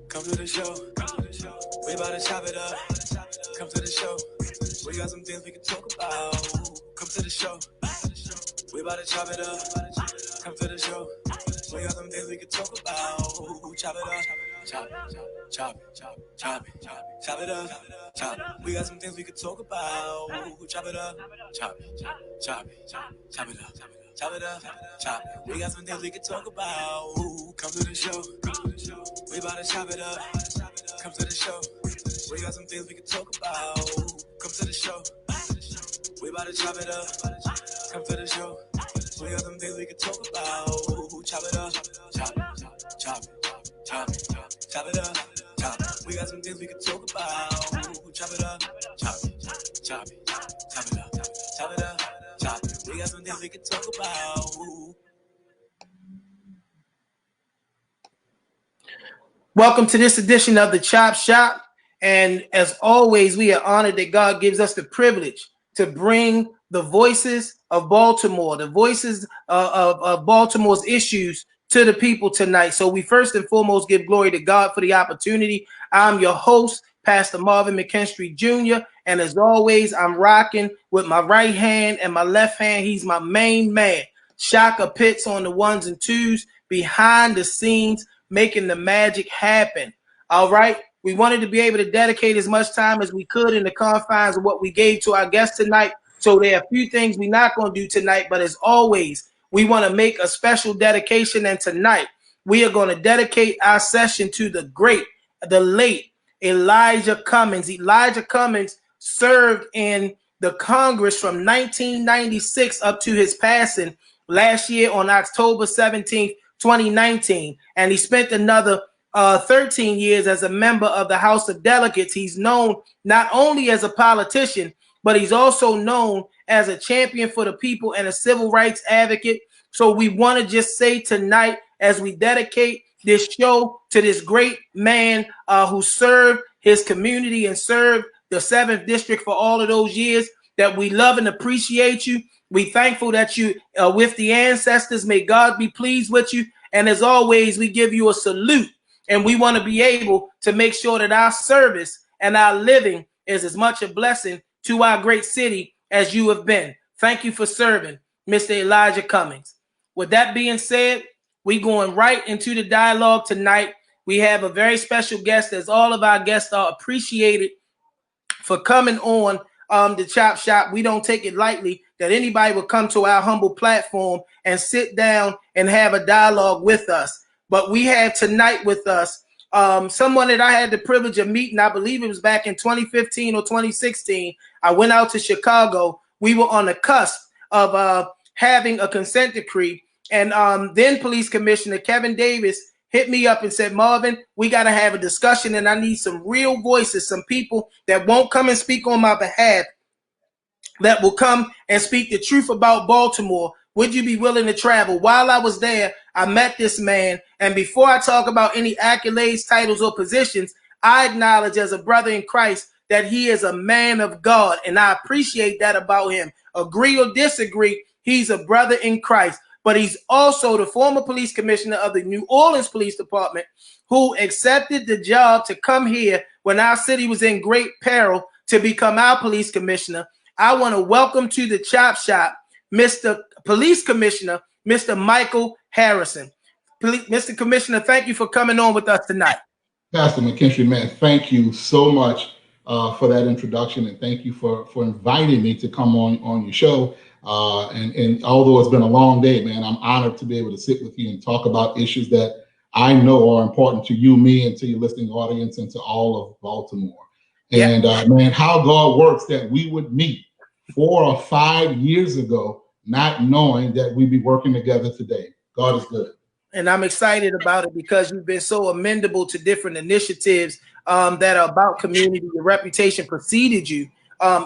Come to the show. We about to chop it up. Come to the show. We got some things we can talk about. Come to the show. We about to chop it up. Come to the show. We got some things we can talk about. Chop it up. Chop, chop, chop, chop, chop it up. Chop. We got some things we can talk about. Chop it up. Chop, chop, chop, chop it up. Chop it up. Chop. We got some things we can talk about. Come to the show. We about to chop it up. Come to the show. We got some things we can talk about. Come to the show. We about to chop it up. Come to the show. We got some things we can talk about. Chop it up. Chop, chop, chop, chop it up. Chop. We got some things we can talk about. Chop it up. Chop, chop, chop it up. Chop it up. Chop. We got some things we can talk about. Welcome to this edition of the Chop Shop. And as always, we are honored that God gives us the privilege to bring the voices of Baltimore, the voices of Baltimore's issues to the people tonight. So we first and foremost give glory to God for the opportunity. I'm your host, Pastor Marvin McKinstry Jr. And as always, I'm rocking with my right hand and my left hand. He's my main man, Shaka Pitts on the ones and twos, behind the scenes, making the magic happen. All right. We wanted to be able to dedicate as much time as we could in the confines of what we gave to our guests tonight. So there are a few things we're not going to do tonight, but as always, we want to make a special dedication. And tonight we are going to dedicate our session to the great, the late Elijah Cummings. Elijah Cummings served in the Congress from 1996 up to his passing last year on October 17th, 2019, and he spent another 13 years as a member of the House of Delegates. He's known not only as a politician, but he's also known as a champion for the people and a civil rights advocate. So we want to just say tonight, as we dedicate this show to this great man who served his community and served the 7th District for all of those years, that we love and appreciate you. We thankful that you with the ancestors. May God be pleased with you. And as always, we give you a salute. And we want to be able to make sure that our service and our living is as much a blessing to our great city as you have been. Thank you for serving, Mr. Elijah Cummings. With that being said, we're going right into the dialogue tonight. We have a very special guest, as all of our guests are appreciated for coming on the Chop Shop. We don't take it lightly that anybody will come to our humble platform and sit down and have a dialogue with us. But we have tonight with us someone that I had the privilege of meeting. I believe it was back in 2015 or 2016. I went out to Chicago. We were on the cusp of having a consent decree. And then Police Commissioner Kevin Davis hit me up and said, Marvin, we got to have a discussion, and I need some real voices, some people that won't come and speak on my behalf, that will come and speak the truth about Baltimore. Would you be willing to travel? While I was there, I met this man. And before I talk about any accolades, titles, or positions, I acknowledge as a brother in Christ that he is a man of God. And I appreciate that about him. Agree or disagree, he's a brother in Christ. But he's also the former police commissioner of the New Orleans Police Department, who accepted the job to come here when our city was in great peril to become our police commissioner. I want to welcome to the Chop Shop, Mr. Police Commissioner, Mr. Michael Harrison. Mr. Commissioner, thank you for coming on with us tonight. Pastor McKinstry, man, thank you so much for that introduction, and thank you for inviting me to come on your show. And although it's been a long day, man, I'm honored to be able to sit with you and talk about issues that I know are important to you, me, and to your listening audience, and to all of Baltimore. And man, how God works that we would meet 4 or 5 years ago, not knowing that we'd be working together today. God is good. And I'm excited about it because you've been so amenable to different initiatives that are about community. Your reputation preceded you,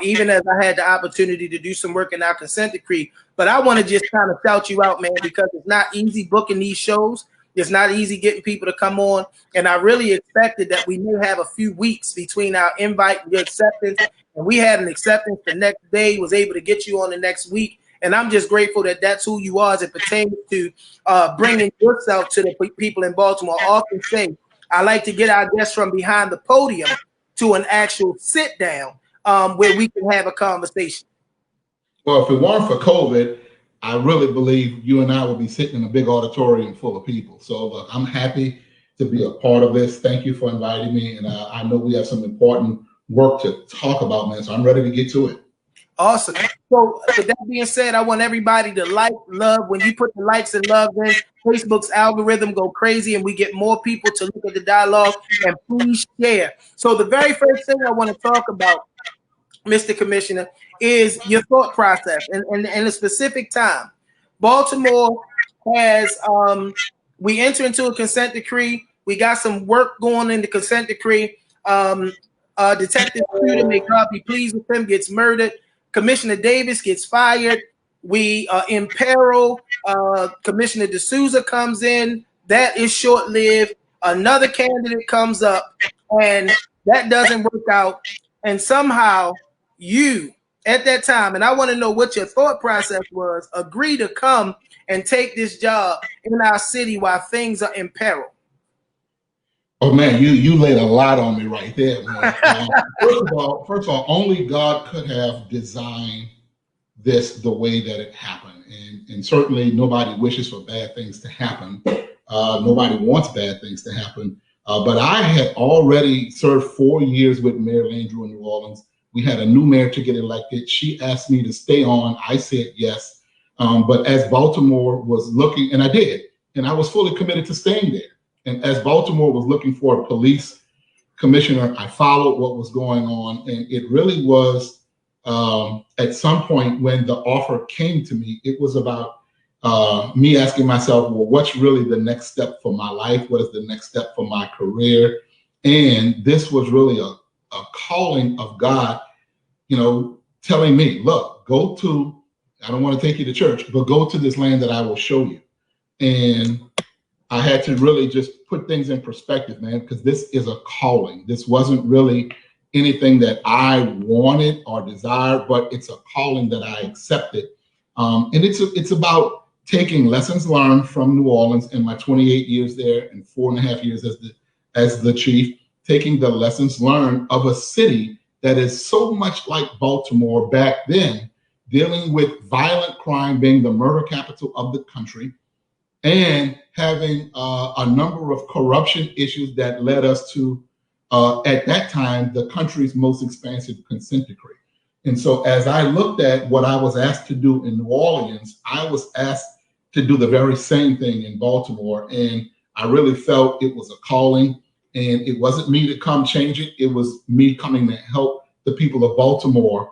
even as I had the opportunity to do some work in our consent decree. But I want to just kind of shout you out, man, because it's not easy booking these shows. It's not easy getting people to come on. And I really expected that we may have a few weeks between our invite and your acceptance. And we had an acceptance the next day, was able to get you on the next week. And I'm just grateful that that's who you are as it pertains to bringing yourself to the people in Baltimore. I often say I like to get our guests from behind the podium to an actual sit down where we can have a conversation. Well, if it weren't for COVID, I really believe you and I would be sitting in a big auditorium full of people. So look, I'm happy to be a part of this. Thank you for inviting me. And I know we have some important work to talk about, man. So I'm ready to get to it. Awesome. So with that being said, I want everybody to like, love. When you put the likes and love in, Facebook's algorithm go crazy and we get more people to look at the dialogue, and please share. So the very first thing I want to talk about, Mr. Commissioner, is your thought process and a specific time. Baltimore has, we enter into a consent decree. We got some work going in the consent decree. Detective Shooter, may God be pleased with him, gets murdered. Commissioner Davis gets fired. We are in peril. Commissioner D'Souza comes in. That is short-lived. Another candidate comes up, and that doesn't work out. And somehow you, at that time, and I want to know what your thought process was, agree to come and take this job in our city while things are in peril. Oh man, you laid a lot on me right there, man. First of all, only God could have designed this the way that it happened, and certainly nobody wishes for bad things to happen. Nobody wants bad things to happen. But I had already served 4 years with Mayor Landrieu in New Orleans. We had a new mayor to get elected. She asked me to stay on. I said yes. But as Baltimore was looking, and I did, and I was fully committed to staying there. And as Baltimore was looking for a police commissioner, I followed what was going on. And it really was, at some point when the offer came to me, it was about me asking myself, well, what's really the next step for my life? What is the next step for my career? And this was really a calling of God, you know, telling me, look, go to, I don't want to take you to church, but go to this land that I will show you. And I had to really just put things in perspective, man, because this is a calling. This wasn't really anything that I wanted or desired, but it's a calling that I accepted. And it's about taking lessons learned from New Orleans in my 28 years there and 4.5 years as the chief, taking the lessons learned of a city that is so much like Baltimore back then, dealing with violent crime, being the murder capital of the country, and having a number of corruption issues that led us to, at that time, the country's most expansive consent decree. And so as I looked at what I was asked to do in New Orleans, I was asked to do the very same thing in Baltimore. And I really felt it was a calling, and it wasn't me to come change it. It was me coming to help the people of Baltimore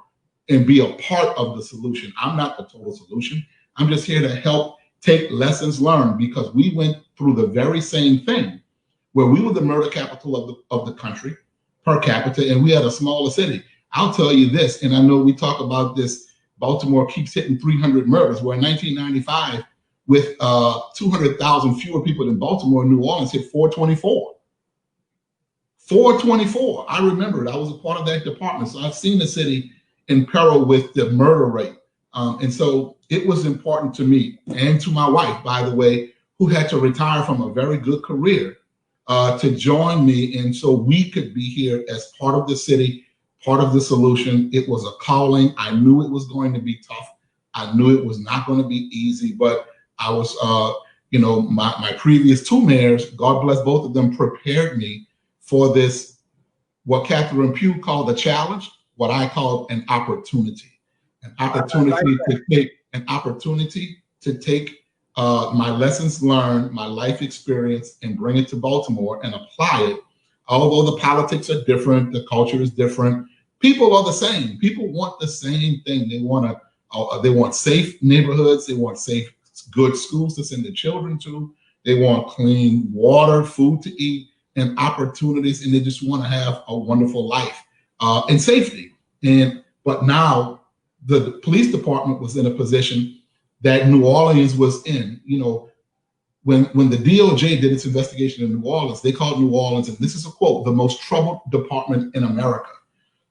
and be a part of the solution. I'm not the total solution. I'm just here to help take lessons learned, because we went through the very same thing where we were the murder capital of the country per capita, and we had a smaller city. I'll tell you this, and I know we talk about this, Baltimore keeps hitting 300 murders, where in 1995, with 200,000 fewer people than Baltimore, New Orleans hit 424. 424, I remember it. I was a part of that department. So I've seen the city in peril with the murder rate. And so it was important to me and to my wife, by the way, who had to retire from a very good career to join me. And so we could be here as part of the city, part of the solution. It was a calling. I knew it was going to be tough. I knew it was not going to be easy, but I was, you know, my previous two mayors, God bless both of them, prepared me for this, what Catherine Pugh called a challenge, what I called an opportunity. An opportunity to take my lessons learned, my life experience, and bring it to Baltimore and apply it. Although the politics are different, the culture is different, people are the same. People want the same thing. They want safe neighborhoods. They want safe, good schools to send their children to. They want clean water, food to eat, and opportunities, and they just want to have a wonderful life and safety. But now, the police department was in a position that New Orleans was in. You know, when the DOJ did its investigation in New Orleans, they called New Orleans, and this is a quote, the most troubled department in America.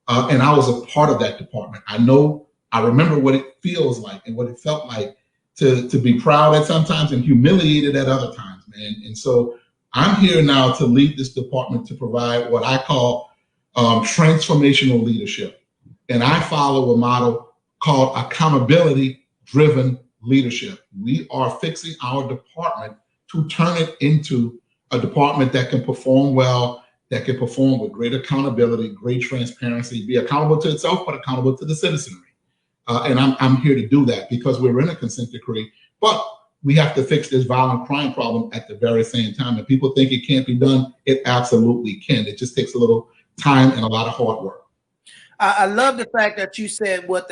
And I was a part of that department. I remember what it feels like and what it felt like to be proud at sometimes and humiliated at other times, man. And so I'm here now to lead this department to provide what I call transformational leadership. And I follow a model called accountability-driven leadership. We are fixing our department to turn it into a department that can perform well, that can perform with great accountability, great transparency, be accountable to itself, but accountable to the citizenry. And I'm here to do that because we're in a consent decree, but we have to fix this violent crime problem at the very same time. And people think it can't be done. It absolutely can. It just takes a little time and a lot of hard work. I love the fact that you said what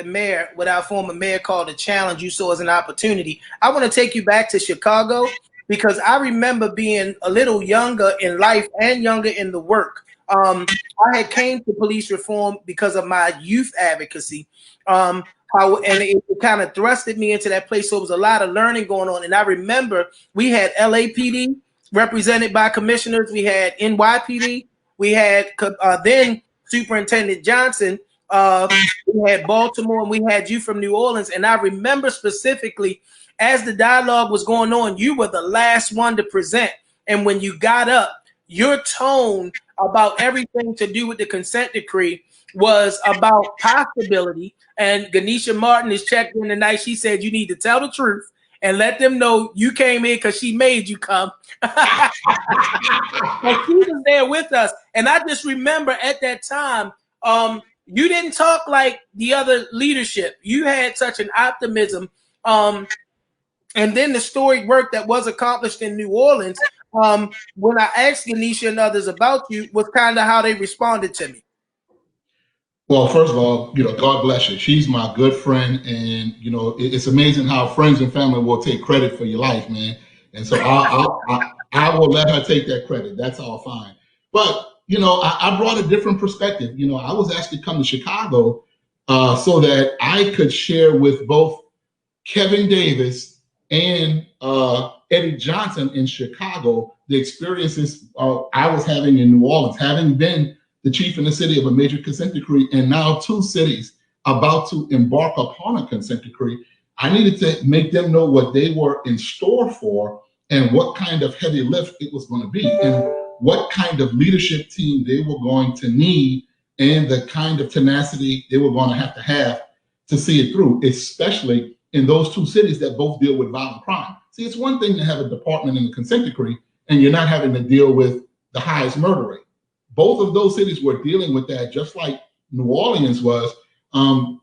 our former mayor called a challenge, you saw as an opportunity. I want to take you back to Chicago because I remember being a little younger in life and younger in the work. I had came to police reform because of my youth advocacy. And it kind of thrusted me into that place. So it was a lot of learning going on. And I remember we had LAPD represented by commissioners. We had NYPD. We had then Superintendent Johnson. We had Baltimore, and we had you from New Orleans. And I remember specifically as the dialogue was going on, you were the last one to present. And when you got up, your tone about everything to do with the consent decree was about possibility. And Ganesha Martin is checked in tonight. She said you need to tell the truth and let them know you came in because she made you come. And she was there with us. And I just remember at that time, you didn't talk like the other leadership. You had such an optimism. And then the storied work that was accomplished in New Orleans, when I asked Ganesha and others about you, was kind of how they responded to me. Well, first of all, God bless you. She's my good friend, and it's amazing how friends and family will take credit for your life, man. And so I will let her take that credit. That's all fine. But I brought a different perspective. I was asked to come to Chicago so that I could share with both Kevin Davis and Eddie Johnson in Chicago the experiences I was having in New Orleans, having been the chief in the city of a major consent decree, and now 2 cities about to embark upon a consent decree. I needed to make them know what they were in store for and what kind of heavy lift it was going to be and what kind of leadership team they were going to need and the kind of tenacity they were going to have to see it through, especially in those 2 cities that both deal with violent crime. See, it's one thing to have a department in the consent decree and you're not having to deal with the highest murder rate. Both of those cities were dealing with that, just like New Orleans was. But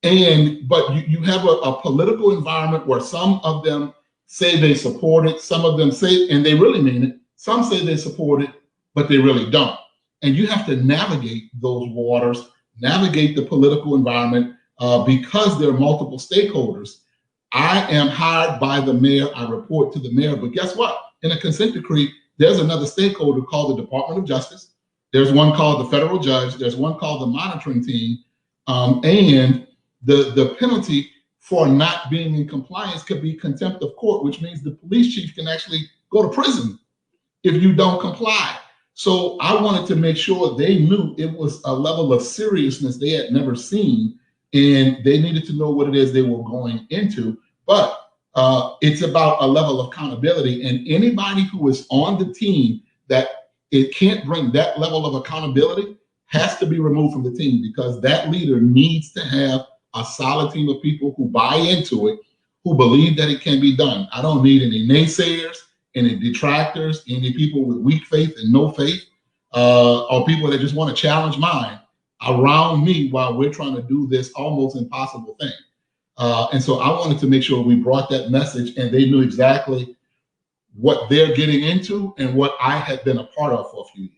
you have a political environment where some of them say they support it, some of them say, and they really mean it, some say they support it, but they really don't. And you have to navigate those waters, navigate the political environment because there are multiple stakeholders. I am hired by the mayor, I report to the mayor, but guess what? In a consent decree, there's another stakeholder called the Department of Justice. There's one called the federal judge. There's one called the monitoring team. And the penalty for not being in compliance could be contempt of court, which means the police chief can actually go to prison if you don't comply. So I wanted to make sure they knew it was a level of seriousness they had never seen, and they needed to know what it is they were going into. But it's about a level of accountability, and anybody who is on the team that it can't bring that level of accountability has to be removed from the team, because that leader needs to have a solid team of people who buy into it, who believe that it can be done. I don't need any naysayers, any detractors, any people with weak faith and no faith, or people that just want to challenge mine around me while we're trying to do this almost impossible thing. And so I wanted to make sure we brought that message and they knew exactly what they're getting into and what I had been a part of for a few years.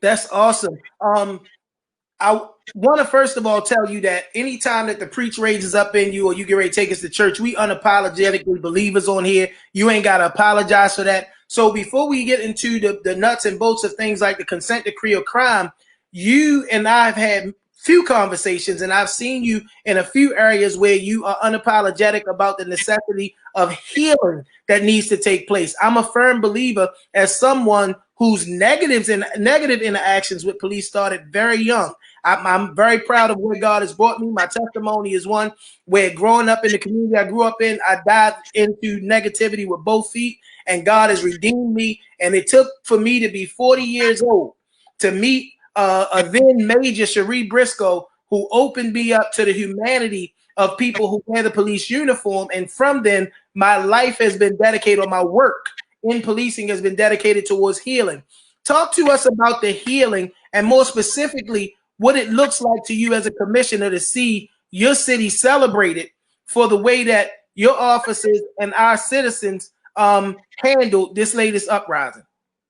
That's awesome. I want to first of all tell you that anytime that the preach raises up in you or you get ready to take us to church, we unapologetically believers on here. You ain't got to apologize for that. So before we get into the nuts and bolts of things like the consent decree or crime, you and I have had few conversations, and I've seen you in a few areas where you are unapologetic about the necessity of healing that needs to take place. I'm a firm believer, as someone whose negative interactions with police started very young. I'm very proud of where God has brought me. My testimony is one where growing up in the community I grew up in, I dived into negativity with both feet. and God has redeemed me. And it took for me to be 40 years old to meet a then Major Cherie Briscoe, who opened me up to the humanity of people who wear the police uniform. And from then, my life has been dedicated, or my work in policing has been dedicated towards healing. Talk to us about the healing, and more specifically, what it looks like to you as a commissioner to see your city celebrated for the way that your officers and our citizens handled this latest uprising.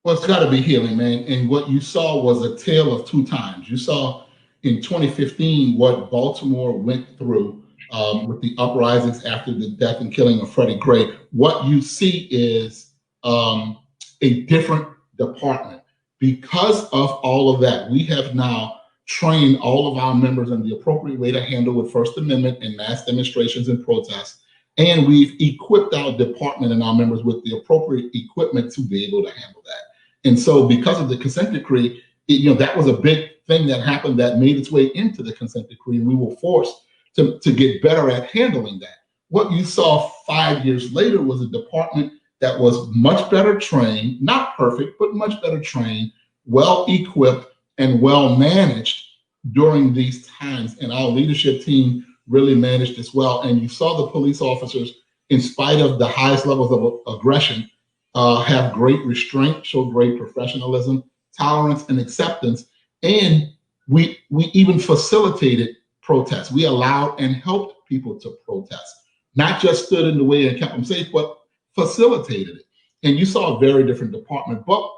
Well, it's got to be healing, man. And what you saw was a tale of two times. You saw in 2015 what Baltimore went through with the uprisings after the death and killing of Freddie Gray. What you see is a different department. Because of all of that, we have now trained all of our members in the appropriate way to handle with First Amendment and mass demonstrations and protests. And we've equipped our department and our members with the appropriate equipment to be able to handle that. And so because of the consent decree, that was a big thing that happened that made its way into the consent decree. And we were forced to get better at handling that. What you saw 5 years later was a department that was much better trained, not perfect, but much better trained, well equipped, and well managed during these times. And our leadership team really managed as well. And you saw the police officers, in spite of the highest levels of aggression, have great restraint, show great professionalism, tolerance, and acceptance. And we even facilitated protests. We allowed and helped people to protest, not just stood in the way and kept them safe, but facilitated it. And you saw a very different department. But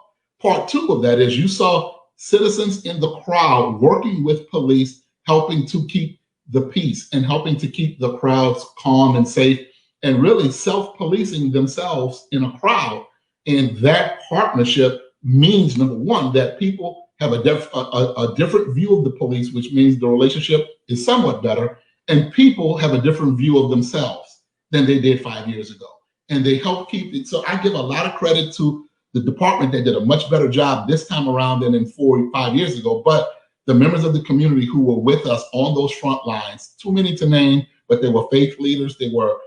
part two of that is you saw citizens in the crowd working with police, helping to keep the peace and helping to keep the crowds calm and safe, and really self-policing themselves in a crowd. And that partnership means, number one, that people have a different view of the police, which means the relationship is somewhat better, and people have a different view of themselves than they did 5 years ago. And they help keep it. So I give a lot of credit to the department that did a much better job this time around than in 4 or 5 years ago. But the members of the community who were with us on those front lines, too many to name, but they were faith leaders, they were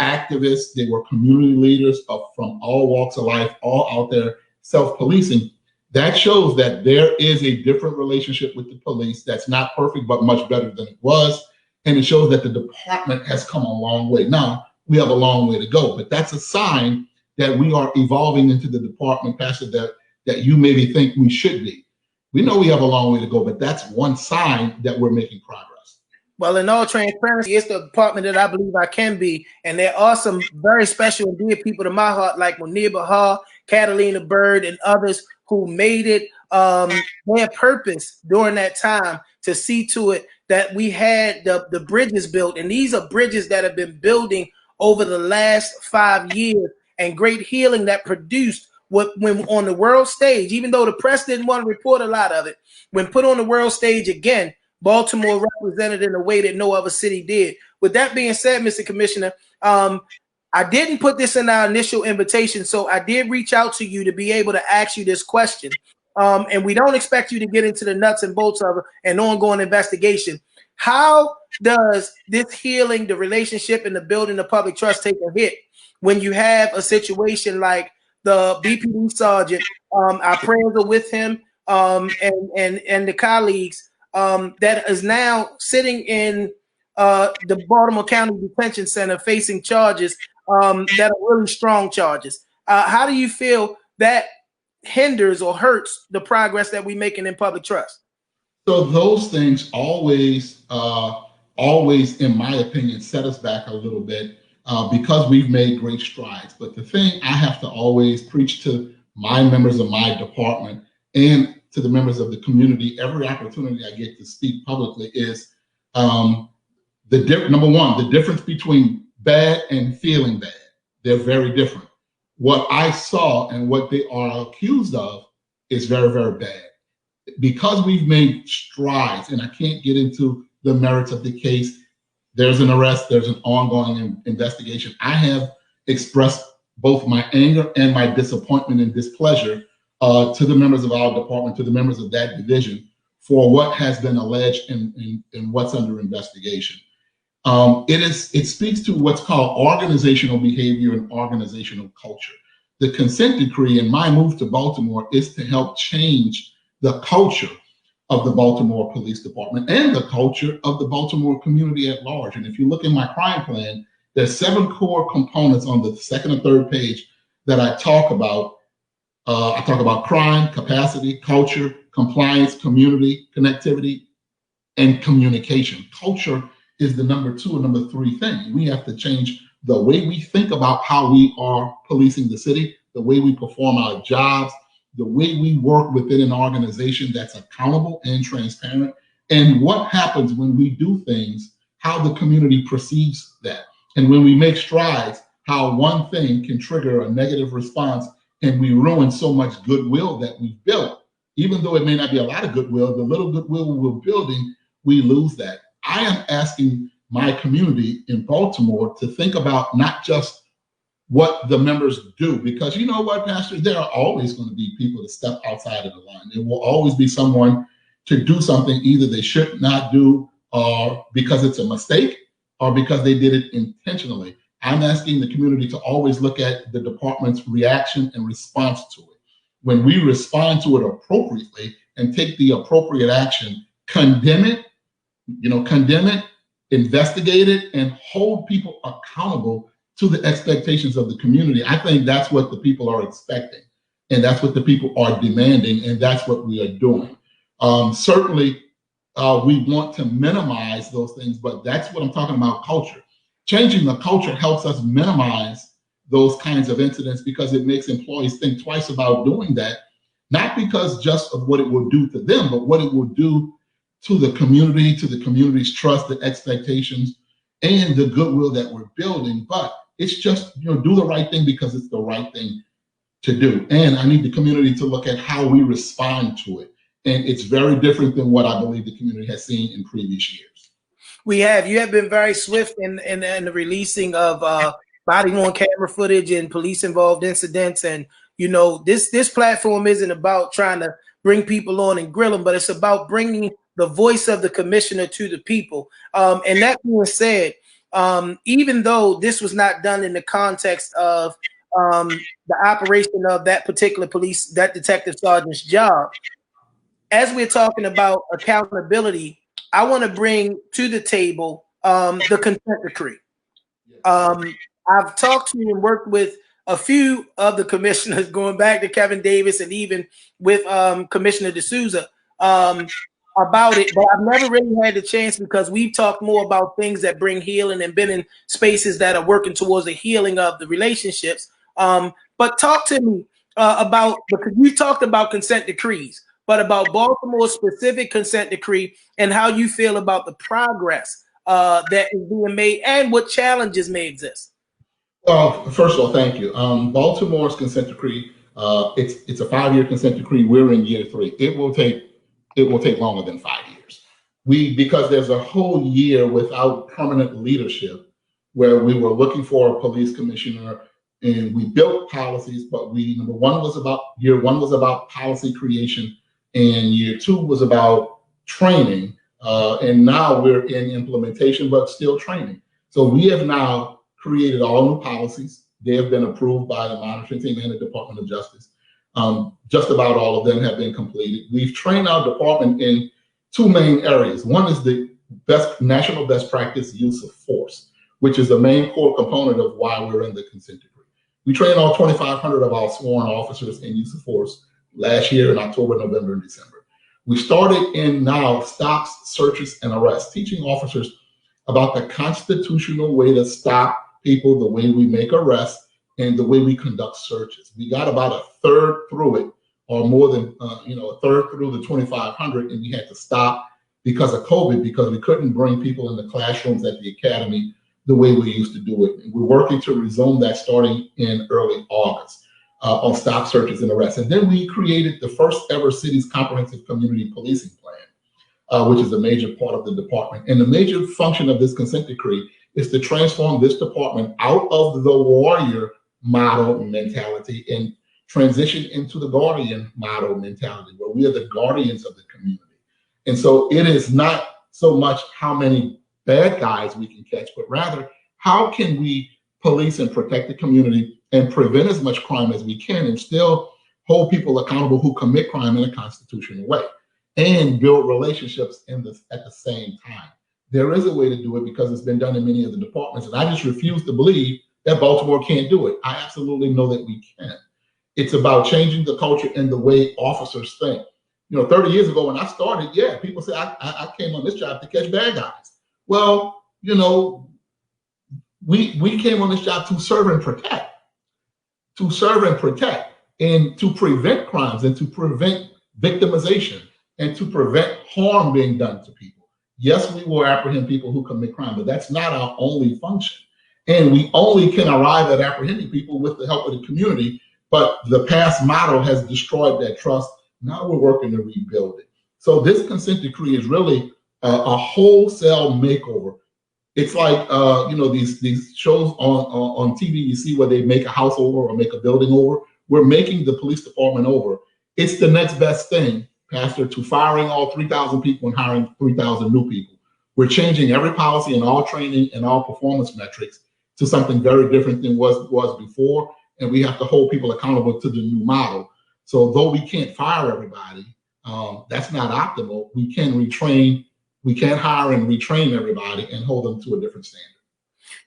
activists, they were community leaders from all walks of life, all out there self-policing. That shows that there is a different relationship with the police that's not perfect, but much better than it was. And it shows that the department has come a long way. Now, we have a long way to go, but that's a sign that we are evolving into the department, Pastor, that you maybe think we should be. We know we have a long way to go, but that's one sign that we're making progress. Well, in all transparency, it's the department that I believe I can be. And there are some very special and dear people to my heart, like Munir Bahar, Catalina Bird, and others who made it their purpose during that time to see to it that we had the bridges built. And these are bridges that have been building over the last 5 years, and great healing that produced when on the world stage, even though the press didn't want to report a lot of it, when put on the world stage again, Baltimore represented in a way that no other city did. With that being said, Mr. Commissioner, I didn't put this in our initial invitation, so I did reach out to you to be able to ask you this question. And we don't expect you to get into the nuts and bolts of an ongoing investigation. How does this healing, the relationship, and the building of public trust take a hit when you have a situation like the BPD sergeant? Our prayers are with him and the colleagues that is now sitting in the Baltimore County Detention Center facing charges that are really strong charges. How do you feel that hinders or hurts the progress that we're making in public trust? So those things always, in my opinion, set us back a little bit because we've made great strides. But the thing I have to always preach to my members of my department and to the members of the community, every opportunity I get to speak publicly, is number one, the difference between bad and feeling bad. They're very different. What I saw and what they are accused of is very, very bad. Because we've made strides, and I can't get into the merits of the case, there's an arrest, there's an ongoing investigation. I have expressed both my anger and my disappointment and displeasure to the members of our department, to the members of that division, for what has been alleged and what's under investigation. It speaks to what's called organizational behavior and organizational culture. The consent decree and my move to Baltimore is to help change the culture of the Baltimore Police Department and the culture of the Baltimore community at large. And if you look in my crime plan, there's 7 core components on the second and third page that I talk about. I talk about crime, capacity, culture, compliance, community, connectivity, and communication. Culture is the number 2 and number 3 thing. We have to change the way we think about how we are policing the city, the way we perform our jobs, the way we work within an organization that's accountable and transparent, and what happens when we do things, how the community perceives that. And when we make strides, how one thing can trigger a negative response and we ruin so much goodwill that we've built. Even though it may not be a lot of goodwill, the little goodwill we're building, we lose that. I am asking my community in Baltimore to think about not just what the members do, because you know what, Pastor, there are always going to be people that step outside of the line. There will always be someone to do something either they should not do, or because it's a mistake, or because they did it intentionally. I'm asking the community to always look at the department's reaction and response to it. When we respond to it appropriately and take the appropriate action, condemn it, investigate it, and hold people accountable to the expectations of the community. I think that's what the people are expecting, and that's what the people are demanding, and that's what we are doing. Certainly, we want to minimize those things, but that's what I'm talking about, culture. Changing the culture helps us minimize those kinds of incidents because it makes employees think twice about doing that, not because just of what it will do to them, but what it will do to the community's trust, the expectations, and the goodwill that we're building. But it's just, do the right thing because it's the right thing to do. And I need the community to look at how we respond to it. And it's very different than what I believe the community has seen in previous years. You have been very swift in the releasing of body-worn camera footage and police-involved incidents. And, this platform isn't about trying to bring people on and grill them, but it's about bringing the voice of the commissioner to the people. And that being said, even though this was not done in the context of the operation of that particular that detective sergeant's job, as we're talking about accountability, I want to bring to the table the consent decree. I've talked to and worked with a few of the commissioners, going back to Kevin Davis and even with Commissioner D'Souza about it, but I've never really had the chance because we've talked more about things that bring healing and been in spaces that are working towards the healing of the relationships. But talk to me about, because you talked about consent decrees, but about Baltimore's specific consent decree and how you feel about the progress that is being made and what challenges may exist. Well, first of all, thank you. Baltimore's consent decree, it's a 5-year consent decree. We're in year 3. It will take longer than 5 years. Because there's a whole year without permanent leadership where we were looking for a police commissioner and we built policies, but year one was about policy creation, and year 2 was about training. And now we're in implementation, but still training. So we have now created all new policies. They have been approved by the monitoring team and the Department of Justice. Just about all of them have been completed. We've trained our department in 2 main areas. One is the national best practice use of force, which is the main core component of why we're in the consent decree. We trained all 2,500 of our sworn officers in use of force last year in October, November, and December. We started in now stops, searches, and arrests, teaching officers about the constitutional way to stop people, the way we make arrests, and the way we conduct searches. We got about a third through it, or more than a third through the 2,500, and we had to stop because of COVID, because we couldn't bring people in the classrooms at the academy the way we used to do it. And we're working to resume that starting in early August on stop, searches, and arrests. And then we created the first ever city's comprehensive community policing plan, which is a major part of the department. And the major function of this consent decree is to transform this department out of the warrior model mentality and transition into the guardian model mentality, where we are the guardians of the community. And so it is not so much how many bad guys we can catch, but rather how can we police and protect the community and prevent as much crime as we can and still hold people accountable who commit crime in a constitutional way and build relationships at the same time. There is a way to do it because it's been done in many of the departments. And I just refuse to believe that Baltimore can't do it. I absolutely know that we can. It's about changing the culture and the way officers think. 30 years ago when I started, yeah, people say I came on this job to catch bad guys. Well, we came on this job to serve and protect, and to prevent crimes and to prevent victimization and to prevent harm being done to people. Yes, we will apprehend people who commit crime, but that's not our only function. And we only can arrive at apprehending people with the help of the community. But the past model has destroyed that trust. Now we're working to rebuild it. So this consent decree is really a wholesale makeover. It's like these shows on TV you see where they make a house over or make a building over. We're making the police department over. It's the next best thing, Pastor, to firing all 3,000 people and hiring 3,000 new people. We're changing every policy and all training and all performance metrics to something very different than was before, and we have to hold people accountable to the new model. So though we can't fire everybody, that's not optimal. We can retrain. We can hire and retrain everybody and hold them to a different standard.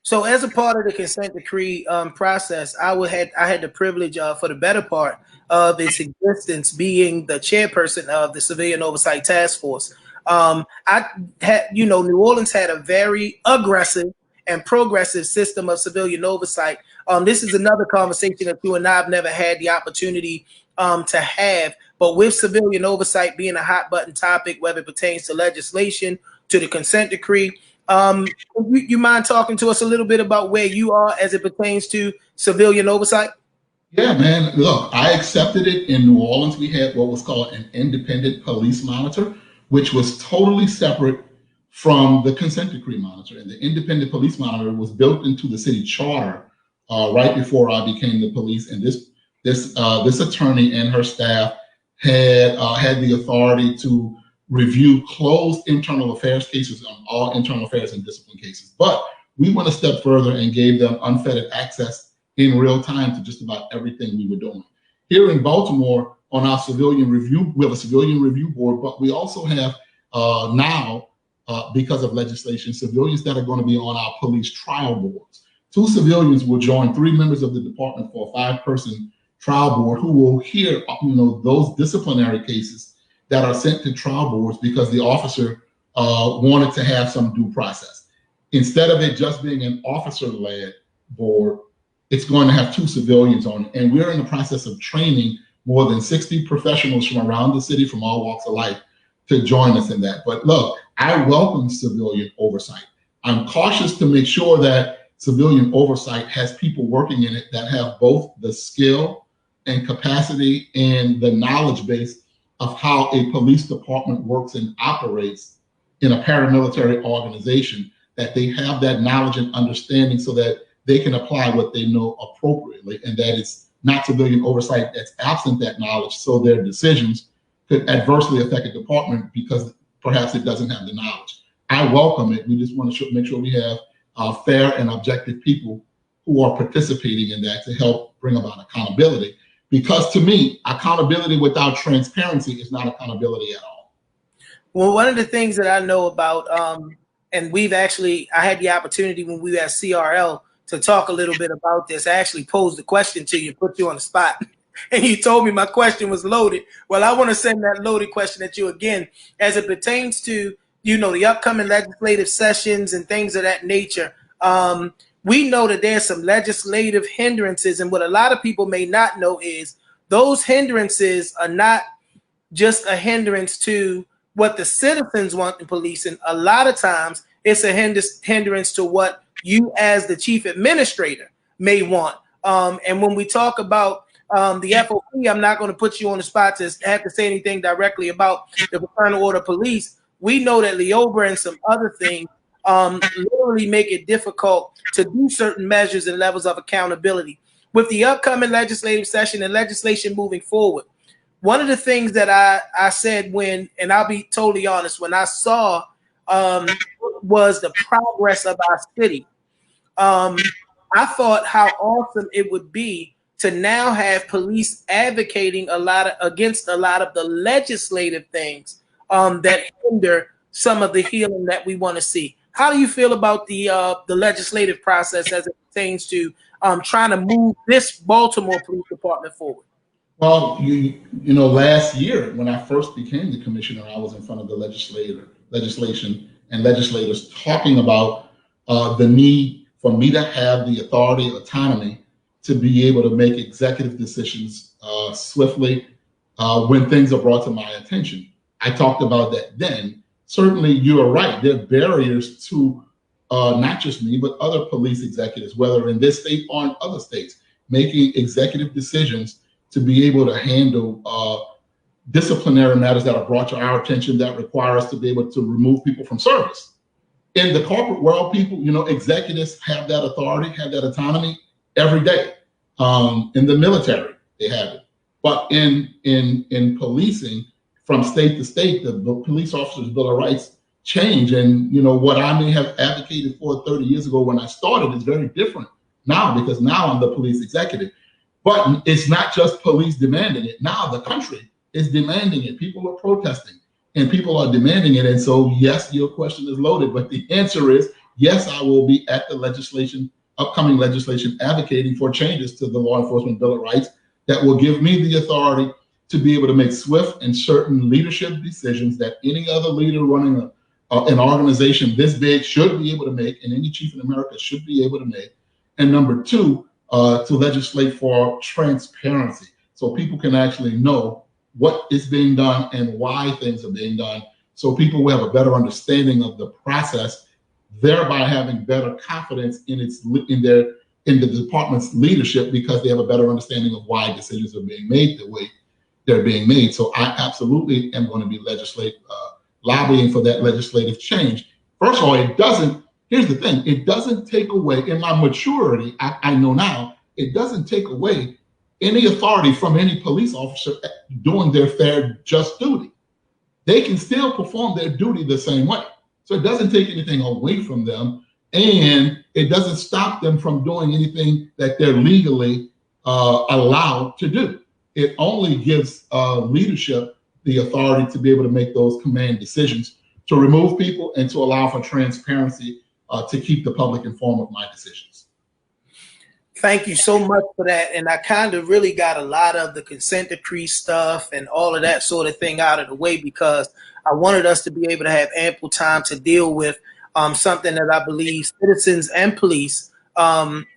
So as a part of the consent decree process, I had the privilege for the better part of its existence being the chairperson of the Civilian Oversight Task Force. I had, New Orleans had a very aggressive and progressive system of civilian oversight. This is another conversation that you and I have never had the opportunity to have, but with civilian oversight being a hot button topic, whether it pertains to legislation, to the consent decree, you mind talking to us a little bit about where you are as it pertains to civilian oversight? Yeah, man. Look, I accepted it in New Orleans. We had what was called an independent police monitor, which was totally separate from the consent decree monitor. And the independent police monitor was built into the city charter right before I became the police. And this attorney and her staff had the authority to review closed internal affairs cases on all internal affairs and discipline cases. But we went a step further and gave them unfettered access in real time to just about everything we were doing. Here in Baltimore, on our civilian review, we have a civilian review board, but we also have now, because of legislation, civilians that are going to be on our police trial boards. 2 civilians will join 3 members of the department for a 5-person trial board who will hear those disciplinary cases that are sent to trial boards because the officer wanted to have some due process. Instead of it just being an officer-led board, it's going to have 2 civilians on it. And we're in the process of training more than 60 professionals from around the city from all walks of life to join us in that. But look, I welcome civilian oversight. I'm cautious to make sure that civilian oversight has people working in it that have both the skill and capacity and the knowledge base of how a police department works and operates in a paramilitary organization, that they have that knowledge and understanding so that they can apply what they know appropriately, and that it's not civilian oversight that's absent that knowledge, so their decisions could adversely affect a department because perhaps it doesn't have the knowledge. I welcome it. We just want to make sure we have fair and objective people who are participating in that to help bring about accountability. Because to me, accountability without transparency is not accountability at all. Well, one of the things that I know about, and I had the opportunity when we were at CRL to talk a little bit about this. I actually posed the question to you, put you on the spot, and you told me my question was loaded. Well, I want to send that loaded question at you again as it pertains to, the upcoming legislative sessions and things of that nature. We know that there's some legislative hindrances, and what a lot of people may not know is those hindrances are not just a hindrance to what the citizens want in policing. A lot of times it's a hindrance to what you as the chief administrator may want. And when we talk about the FOP, I'm not going to put you on the spot to have to say anything directly about the Fraternal Order Police. We know that Leobra and some other things literally make it difficult to do certain measures and levels of accountability. With the upcoming legislative session and legislation moving forward, one of the things that I said and I'll be totally honest, when I saw was the progress of our city. I thought how awesome it would be to now have police advocating against a lot of the legislative things that hinder some of the healing that we want to see. How do you feel about the legislative process as it pertains to trying to move this Baltimore Police Department forward? Well, you know, last year when I first became the commissioner, I was in front of the legislation and legislators talking about the need for me to have the authority, autonomy to be able to make executive decisions swiftly when things are brought to my attention. I talked about that then. Certainly, you are right. There are barriers to not just me, but other police executives, whether in this state or in other states, making executive decisions to be able to handle disciplinary matters that are brought to our attention that require us to be able to remove people from service. In the corporate world, people, you know, executives have that authority, have that autonomy every day. In the military, they have it. But in policing, from state to state, the police officers' Bill of Rights change. And you know what I may have advocated for 30 years ago when I started is very different now, because now I'm the police executive. But it's not just police demanding it. Now the country is demanding it. People are protesting and people are demanding it. And so, yes, your question is loaded, but the answer is yes, I will be at the upcoming legislation advocating for changes to the Law Enforcement Bill of Rights that will give me the authority to be able to make swift and certain leadership decisions that any other leader running an organization this big should be able to make, and any chief in America should be able to make. And number two, to legislate for transparency, so people can actually know what is being done and why things are being done, so people will have a better understanding of the process, thereby having better confidence in the department's leadership, because they have a better understanding of why decisions are being made the way they're being made. So I absolutely am going to be lobbying for that legislative change. First of all, here's the thing, it doesn't take away, in my maturity, I know now, it doesn't take away any authority from any police officer doing their fair, just duty. They can still perform their duty the same way. So it doesn't take anything away from them, and it doesn't stop them from doing anything that they're legally allowed to do. It only gives leadership the authority to be able to make those command decisions, to remove people and to allow for transparency, to keep the public informed of my decisions. Thank you so much for that. And I kind of really got a lot of the consent decree stuff and all of that sort of thing out of the way, because I wanted us to be able to have ample time to deal with something that I believe citizens and police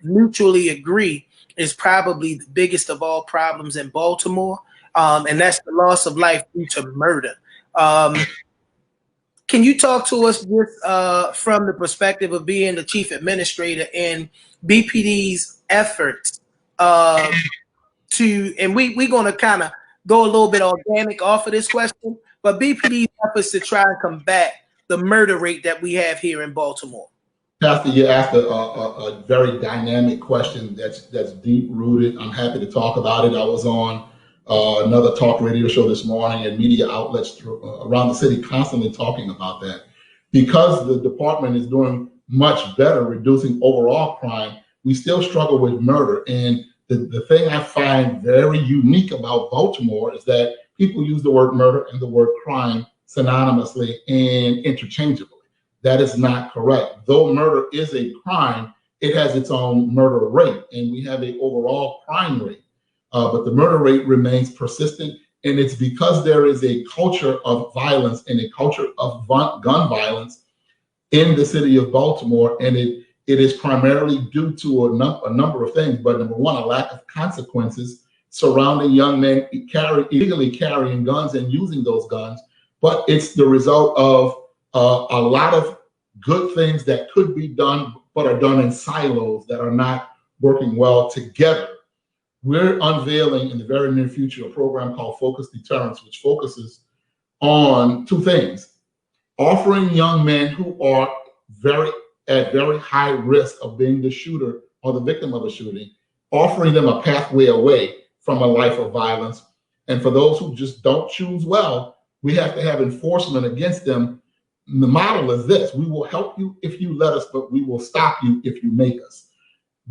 mutually agree is probably the biggest of all problems in Baltimore, and that's the loss of life due to murder. Can you talk to us just from the perspective of being the chief administrator in BPD's efforts and we're going to kind of go a little bit organic off of this question, but BPD's efforts to try and combat the murder rate that we have here in Baltimore? Pastor, you asked a very dynamic question that's deep rooted. I'm happy to talk about it. I was on another talk radio show this morning, and media outlets around the city constantly talking about that. Because the department is doing much better reducing overall crime, we still struggle with murder. And the thing I find very unique about Baltimore is that people use the word murder and the word crime synonymously and interchangeably. That is not correct. Though murder is a crime, it has its own murder rate, and we have an overall crime rate. But the murder rate remains persistent, and it's because there is a culture of violence and a culture of gun violence in the city of Baltimore, and it is primarily due to a number of things. But number one, a lack of consequences surrounding young men illegally carrying guns and using those guns. But it's the result of a lot of good things that could be done, but are done in silos that are not working well together. We're unveiling in the very near future a program called Focus Deterrence, which focuses on two things: offering young men who are at very high risk of being the shooter or the victim of a shooting, offering them a pathway away from a life of violence. And for those who just don't choose well, we have to have enforcement against them. And the model is this: we will help you if you let us, but we will stop you if you make us.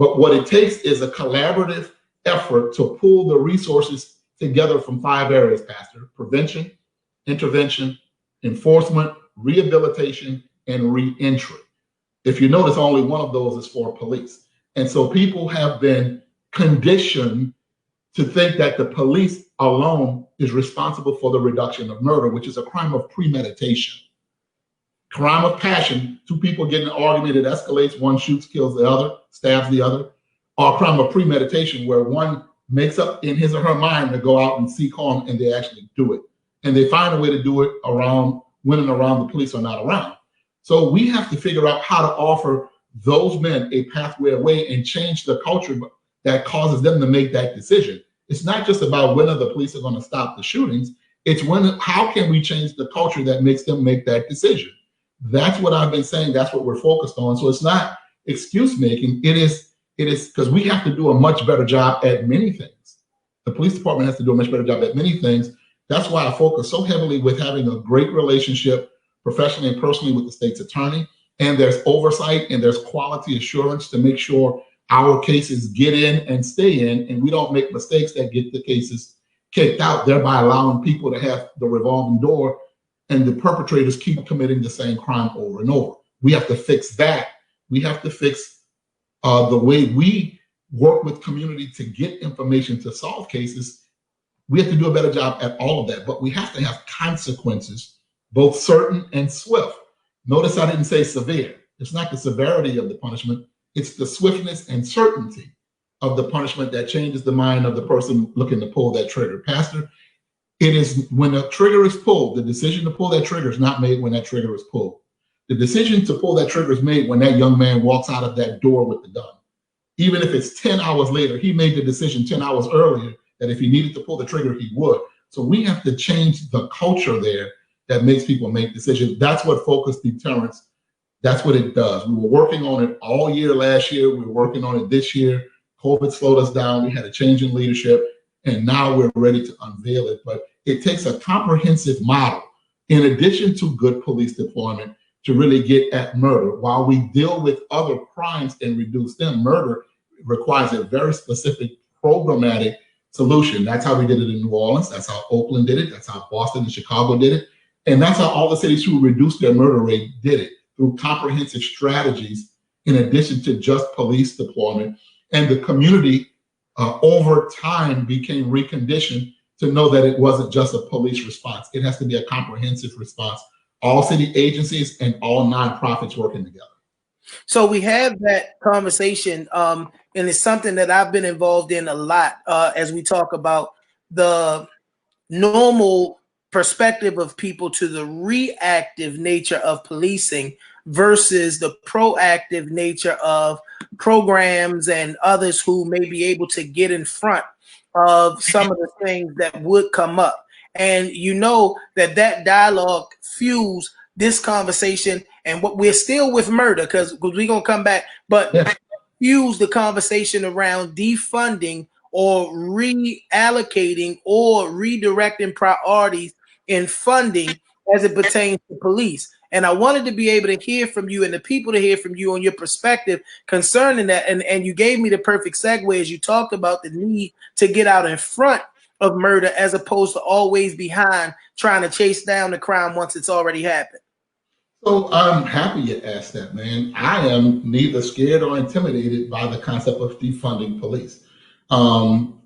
But what it takes is a collaborative effort to pull the resources together from 5 areas, Pastor: prevention, intervention, enforcement, rehabilitation, and reentry. If you notice, only one of those is for police. And so people have been conditioned to think that the police alone is responsible for the reduction of murder, which is a crime of premeditation. Crime of passion, 2 people get in an argument, it escalates, one shoots, kills the other, stabs the other, or a crime of premeditation where one makes up in his or her mind to go out and seek harm and they actually do it. And they find a way to do it around when and around the police are not around. So we have to figure out how to offer those men a pathway away and change the culture that causes them to make that decision. It's not just about when the police are going to stop the shootings. It's how can we change the culture that makes them make that decision? That's what I've been saying. That's what we're focused on. So it's not excuse making. It is because we have to do a much better job at many things. The police department has to do a much better job at many things. That's why I focus so heavily with having a great relationship professionally and personally with the state's attorney. And there's oversight and there's quality assurance to make sure our cases get in and stay in, and we don't make mistakes that get the cases kicked out, thereby allowing people to have the revolving door and the perpetrators keep committing the same crime over and over. We have to fix that. We have to fix the way we work with community to get information to solve cases. We have to do a better job at all of that, but we have to have consequences, both certain and swift. Notice I didn't say severe. It's not the severity of the punishment. It's the swiftness and certainty of the punishment that changes the mind of the person looking to pull that trigger. Pastor, it is when a trigger is pulled, the decision to pull that trigger is not made when that trigger is pulled. The decision to pull that trigger is made when that young man walks out of that door with the gun. Even if it's 10 hours later, he made the decision 10 hours earlier that if he needed to pull the trigger, he would. So we have to change the culture there that makes people make decisions. That's what focused deterrence, that's what it does. We were working on it all year last year. We were working on it this year. COVID slowed us down. We had a change in leadership, and now we're ready to unveil it. But it takes a comprehensive model, in addition to good police deployment, to really get at murder. While we deal with other crimes and reduce them, murder requires a very specific programmatic solution. That's how we did it in New Orleans. That's how Oakland did it. That's how Boston and Chicago did it. And that's how all the cities who reduced their murder rate did it, through comprehensive strategies in addition to just police deployment. And the community over time became reconditioned to know that it wasn't just a police response. It has to be a comprehensive response. All city agencies and all nonprofits working together. So we have that conversation, and it's something that I've been involved in a lot as we talk about the normal perspective of people to the reactive nature of policing versus the proactive nature of programs and others who may be able to get in front of some of the things that would come up. And you know that dialogue fuels this conversation, and what we're still with murder because we're gonna come back, but fuels the conversation around defunding or reallocating or redirecting priorities in funding as it pertains to police. And I wanted to be able to hear from you and the people to hear from you on your perspective concerning that. And you gave me the perfect segue as you talked about the need to get out in front of murder as opposed to always behind trying to chase down the crime once it's already happened. So I'm happy you asked that, man. I am neither scared or intimidated by the concept of defunding police.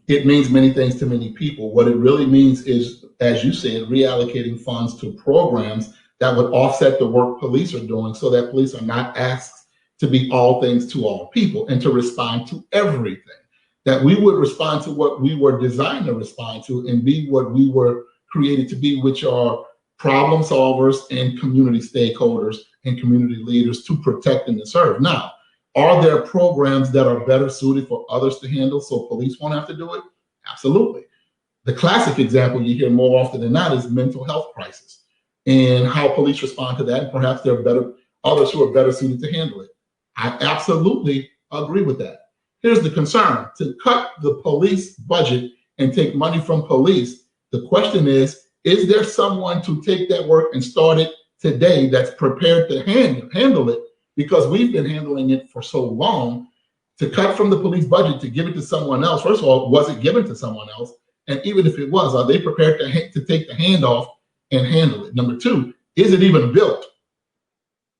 It means many things to many people. What it really means is, as you said, reallocating funds to programs that would offset the work police are doing so that police are not asked to be all things to all people and to respond to everything. That we would respond to what we were designed to respond to and be what we were created to be, which are problem solvers and community stakeholders and community leaders to protect and to serve. Now, are there programs that are better suited for others to handle so police won't have to do it? Absolutely. The classic example you hear more often than not is mental health crisis and how police respond to that. And perhaps there are others who are better suited to handle it. I absolutely agree with that. Here's the concern: to cut the police budget and take money from police, the question is there someone to take that work and start it today that's prepared to handle it? Because we've been handling it for so long. To cut from the police budget to give it to someone else, first of all, was it given to someone else? And even if it was, are they prepared to take the handoff and handle it? Number two, is it even built?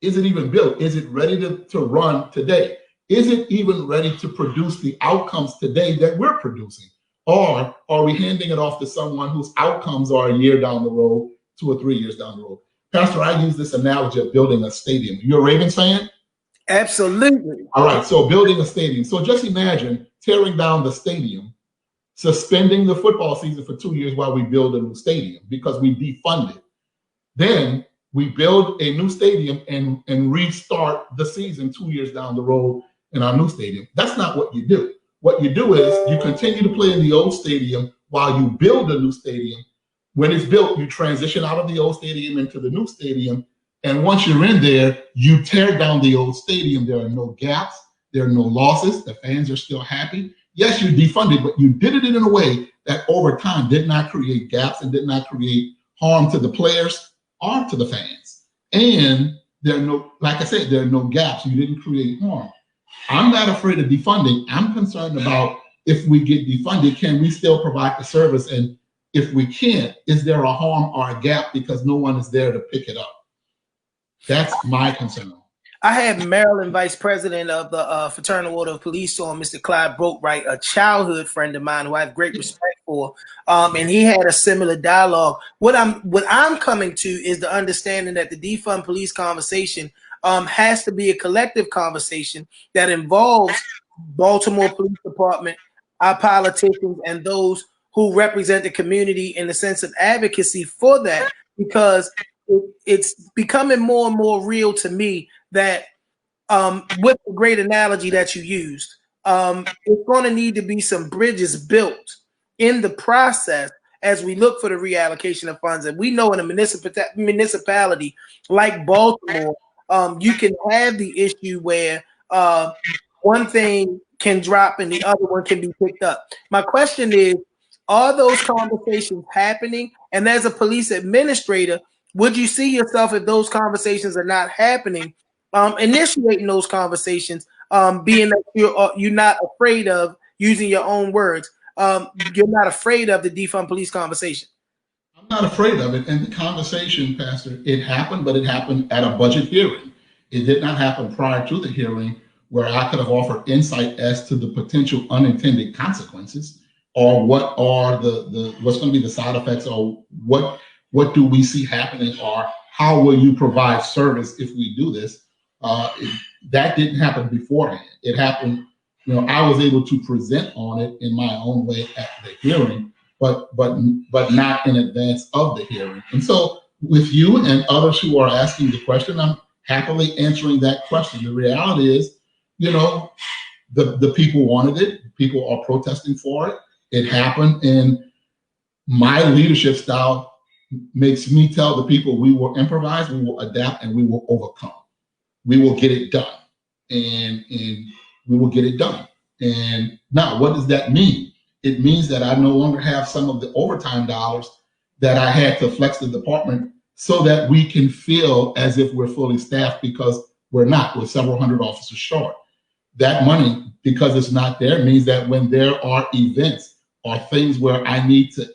Is it even built? Is it ready to run today? Is it even ready to produce the outcomes today that we're producing? Or are we handing it off to someone whose outcomes are a year down the road, 2 or 3 years down the road? Pastor, I use this analogy of building a stadium. You a Ravens fan? Absolutely. All right, so building a stadium. So just imagine tearing down the stadium, suspending the football season for 2 years while we build a new stadium because we defunded. Then we build a new stadium and restart the season 2 years down the road in our new stadium. That's not what you do. What you do is you continue to play in the old stadium while you build a new stadium. When it's built, you transition out of the old stadium into the new stadium. And once you're in there, you tear down the old stadium. There are no gaps. There are no losses. The fans are still happy. Yes, you defunded, but you did it in a way that over time did not create gaps and did not create harm to the players or to the fans. And there are no, like I said, there are no gaps. You didn't create harm. I'm not afraid of defunding. I'm concerned about if we get defunded, can we still provide the service? And if we can't, is there a harm or a gap because no one is there to pick it up? That's my concern. I had Maryland Vice President of the Fraternal Order of Police on, Mr. Clyde Boatwright, a childhood friend of mine who I have great respect for, and he had a similar dialogue. What I'm coming to is the understanding that the defund police conversation has to be a collective conversation that involves Baltimore Police Department, our politicians, and those who represent the community in the sense of advocacy for that, because it's becoming more and more real to me that with the great analogy that you used, it's going to need to be some bridges built in the process as we look for the reallocation of funds. And we know in a municipality like Baltimore, you can have the issue where one thing can drop and the other one can be picked up. My question is, are those conversations happening? And as a police administrator, would you see yourself, if those conversations are not happening, initiating those conversations, being that you're not afraid of, using your own words, you're not afraid of the defund police conversation? I'm not afraid of it. And the conversation, Pastor, it happened, but it happened at a budget hearing. It did not happen prior to the hearing where I could have offered insight as to the potential unintended consequences, or what are what's going to be the side effects, or what do we see happening, or how will you provide service if we do this? That didn't happen beforehand. It happened, I was able to present on it in my own way at the hearing, but not in advance of the hearing. And so with you and others who are asking the question, I'm happily answering that question. The reality is, the people wanted it. People are protesting for it. It happened, and my leadership style makes me tell the people we will improvise, we will adapt, and we will overcome. We will get it done, and we will get it done. And now, what does that mean? It means that I no longer have some of the overtime dollars that I had to flex the department so that we can feel as if we're fully staffed, because we're not. We're several hundred officers short. That money, because it's not there, means that when there are events or things where I need to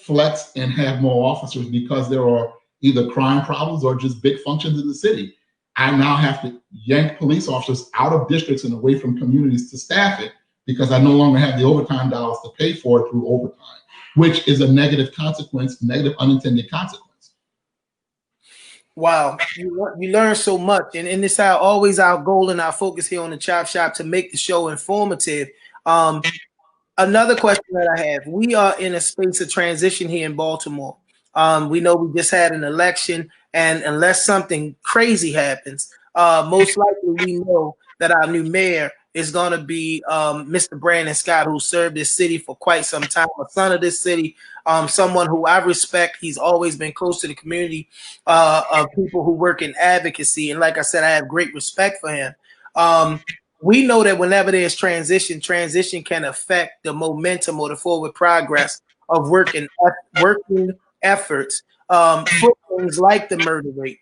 flex and have more officers because there are either crime problems or just big functions in the city, I now have to yank police officers out of districts and away from communities to staff it, because I no longer have the overtime dollars to pay for it through overtime, which is a negative consequence, negative unintended consequence. Wow, you learn so much, and it's always our goal and our focus here on the Chop Shop to make the show informative. Another question that I have: we are in a space of transition here in Baltimore. We know we just had an election, and unless something crazy happens, most likely we know that our new mayor is going to be Mr. Brandon Scott, who served this city for quite some time, a son of this city, someone who I respect. He's always been close to the community of people who work in advocacy. And like I said, I have great respect for him. We know that whenever there's transition can affect the momentum or the forward progress of working efforts for things like the murder rate.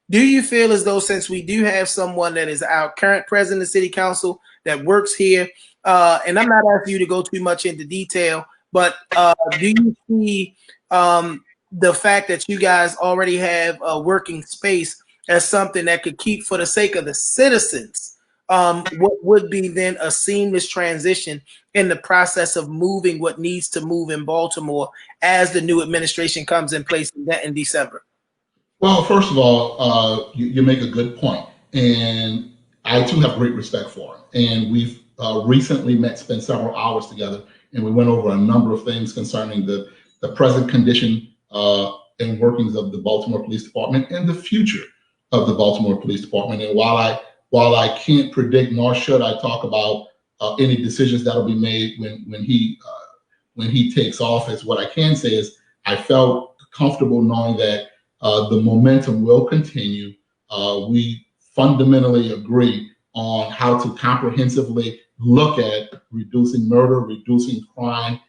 Do you feel as though, since we do have someone that is our current president of city council that works here, and I'm not asking you to go too much into detail, but do you see the fact that you guys already have a working space as something that could keep, for the sake of the citizens, what would be then a seamless transition in the process of moving what needs to move in Baltimore as the new administration comes in place in December? Well, first of all, you make a good point, and I too have great respect for him. And we've recently spent several hours together, and we went over a number of things concerning the present condition and workings of the Baltimore Police Department and the future of the Baltimore Police Department. And while I can't predict, nor should I talk about any decisions that'll be made when he takes office, what I can say is I felt comfortable knowing that the momentum will continue. We fundamentally agree on how to comprehensively look at reducing murder, reducing crime,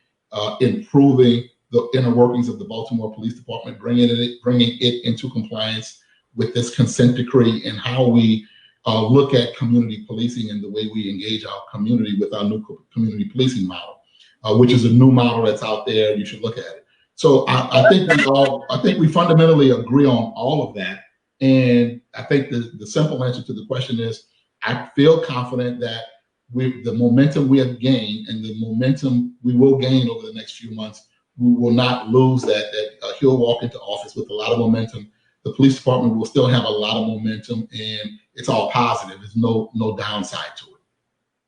improving the inner workings of the Baltimore Police Department, bringing it into compliance with this consent decree, and how we look at community policing and the way we engage our community with our new community policing model, which is a new model that's out there. You should look at it. So I think we fundamentally agree on all of that. And I think the simple answer to the question is, I feel confident that with the momentum we have gained and the momentum we will gain over the next few months, we will not lose that he'll walk into office with a lot of momentum. The police department will still have a lot of momentum, and it's all positive. There's no downside to it.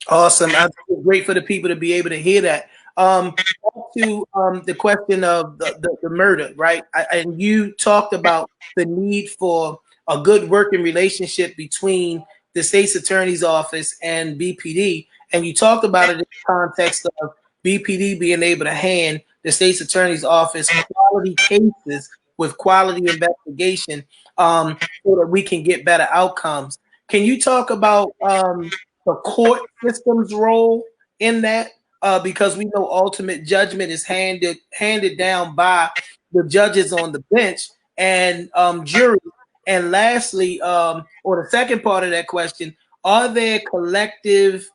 Awesome. I think it's great for the people to be able to hear that. To the question of the murder, right? And you talked about the need for a good working relationship between the state's attorney's office and BPD. And you talked about it in the context of BPD being able to hand the state's attorney's office quality cases with quality investigation, so that we can get better outcomes. Can you talk about the court system's role in that? Because we know ultimate judgment is handed down by the judges on the bench and jury. And lastly, or the second part of that question, are there collective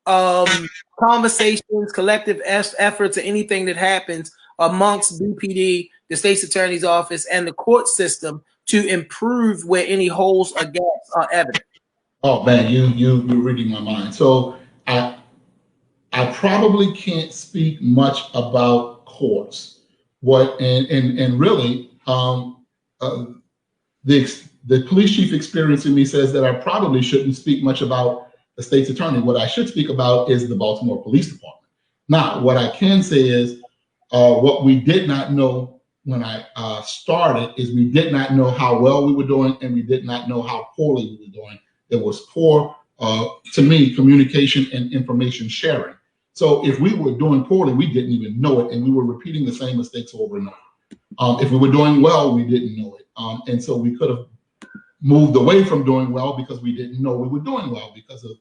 conversations, collective efforts, or anything that happens amongst BPD, the state's attorney's office, and the court system to improve where any holes or gaps are evident? Oh man, you're reading my mind. So I probably can't speak much about courts. And really, the police chief experience in me says that I probably shouldn't speak much about the state's attorney. What I should speak about is the Baltimore Police Department. Now, what I can say is what we did not know when I started is we did not know how well we were doing, and we did not know how poorly we were doing. There was poor, to me, communication and information sharing. So if we were doing poorly, we didn't even know it, and we were repeating the same mistakes over and over. If we were doing well, we didn't know it. And so we could have moved away from doing well because we didn't know we were doing well because of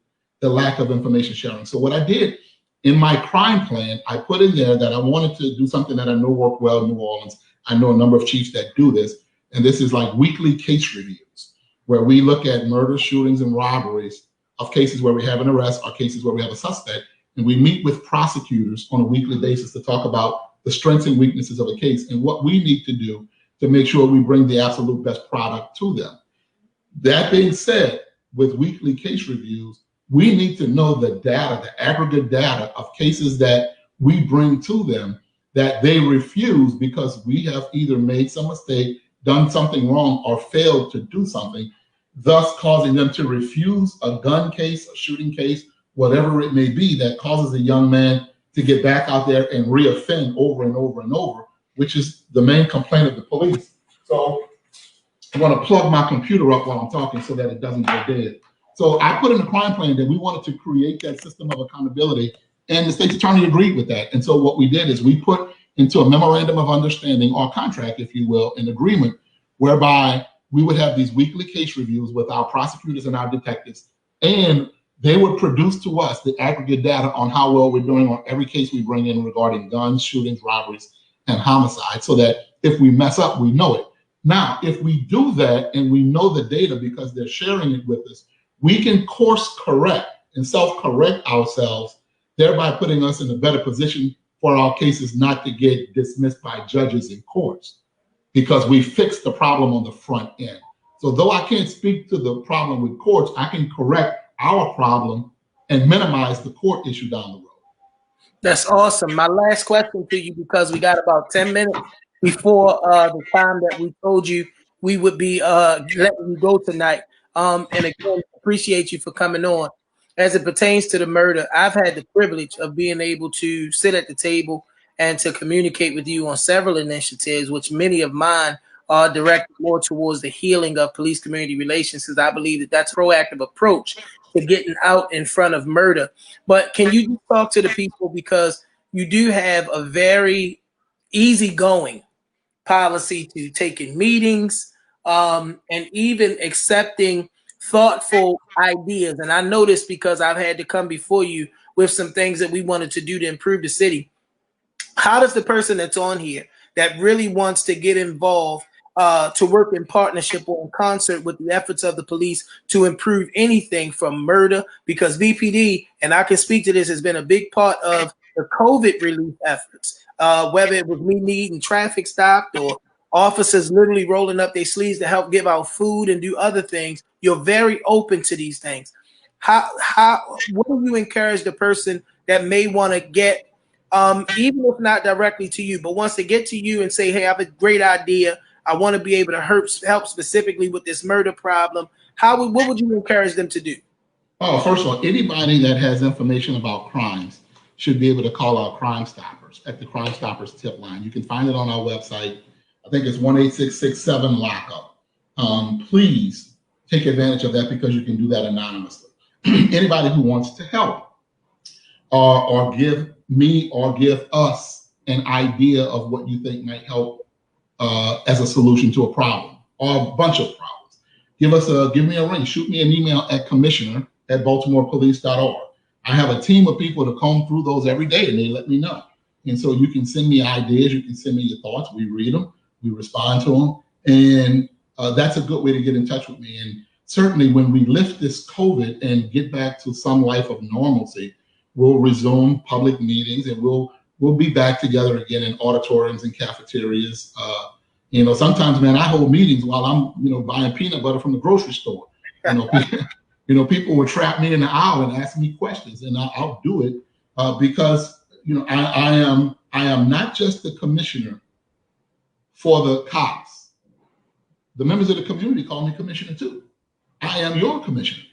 the lack of information sharing. So what I did in my crime plan, I put in there that I wanted to do something that I know worked well in New Orleans. I know a number of chiefs that do this, and this is like weekly case reviews, where we look at murders, shootings, and robberies of cases where we have an arrest or cases where we have a suspect. And we meet with prosecutors on a weekly basis to talk about the strengths and weaknesses of a case and what we need to do to make sure we bring the absolute best product to them. That being said, with weekly case reviews, we need to know the data, the aggregate data of cases that we bring to them that they refuse because we have either made some mistake, done something wrong, or failed to do something, thus causing them to refuse a gun case, a shooting case, whatever it may be, that causes a young man to get back out there and reoffend over and over and over, which is the main complaint of the police. So I want to plug my computer up while I'm talking so that it doesn't go dead. So I put in a crime plan that we wanted to create that system of accountability, and the state's attorney agreed with that. And so what we did is we put into a memorandum of understanding, or contract, if you will, an agreement whereby we would have these weekly case reviews with our prosecutors and our detectives, and they would produce to us the aggregate data on how well we're doing on every case we bring in regarding guns, shootings, robberies, and homicide, so that if we mess up, we know it. Now, if we do that and we know the data because they're sharing it with us, we can course correct and self-correct ourselves, thereby putting us in a better position for our cases not to get dismissed by judges in courts, because we fixed the problem on the front end. So though I can't speak to the problem with courts, I can correct our problem and minimize the court issue down the road. That's awesome. My last question to you, because we got about 10 minutes before the time that we told you we would be letting you go tonight. And again, appreciate you for coming on. As it pertains to the murder, I've had the privilege of being able to sit at the table and to communicate with you on several initiatives, which many of mine are directed more towards the healing of police community relations, because I believe that that's a proactive approach to getting out in front of murder. But can you talk to the people, because you do have a very easygoing policy to taking meetings, and even accepting thoughtful ideas. And I know this because I've had to come before you with some things that we wanted to do to improve the city. How does the person that's on here that really wants to get involved to work in partnership or in concert with the efforts of the police to improve anything from murder? Because BPD, and I can speak to this, has been a big part of the COVID relief efforts, whether it was me needing traffic stopped or officers literally rolling up their sleeves to help give out food and do other things. You're very open to these things. What do you encourage the person that may want to get, even if not directly to you, but wants to get to you and say, hey, I have a great idea, I want to be able to help specifically with this murder problem? What would you encourage them to do? Oh, first of all, anybody that has information about crimes should be able to call our Crime Stoppers at the Crime Stoppers tip line. You can find it on our website. I think it's 1-866-7 lockup. Please take advantage of that, because you can do that anonymously. Anybody who wants to help or give me or give us an idea of what you think might help as a solution to a problem or a bunch of problems, give me a ring, shoot me an email at commissioner@baltimorepolice.org. I have a team of people to comb through those every day, and they let me know. And so you can send me ideas, you can send me your thoughts, we read them, we respond to them, and that's a good way to get in touch with me. And certainly when we lift this COVID and get back to some life of normalcy, we'll resume public meetings, and we'll be back together again in auditoriums and cafeterias. Sometimes, man, I hold meetings while I'm, buying peanut butter from the grocery store. People will trap me in the aisle and ask me questions, and I'll do it because, I am not just the commissioner for the cops. The members of the community call me commissioner too. I am your commissioner.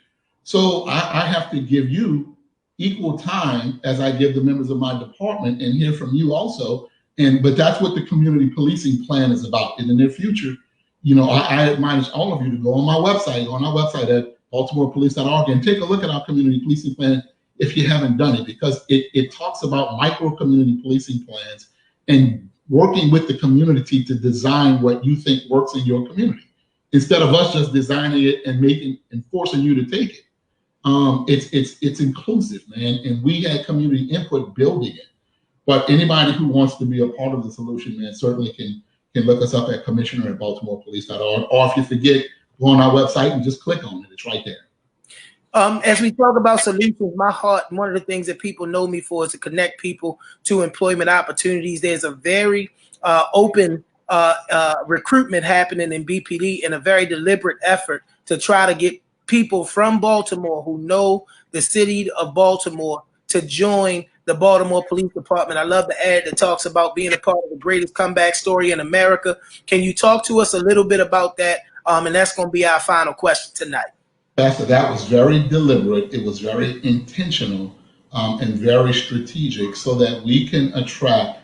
So I have to give you equal time as I give the members of my department, and hear from you also. But that's what the community policing plan is about. In the near future, I admonish all of you to go on our website at baltimorepolice.org and take a look at our community policing plan if you haven't done it, because it talks about micro community policing plans and working with the community to design what you think works in your community, instead of us just designing it and forcing you to take it. It's inclusive, man, and we had community input building it. But anybody who wants to be a part of the solution, man, certainly can look us up at commissioner@baltimorepolice.org, or if you forget, go on our website and just click on it. It's right there. As we talk about solutions, my heart, one of the things that people know me for is to connect people to employment opportunities. There's a very open recruitment happening in BPD, in a very deliberate effort to try to get people from Baltimore who know the city of Baltimore to join the Baltimore Police Department. I love the ad that talks about being a part of the greatest comeback story in America. Can you talk to us a little bit about that? And that's going to be our final question tonight. Pastor, that was very deliberate. It was very intentional and very strategic, so that we can attract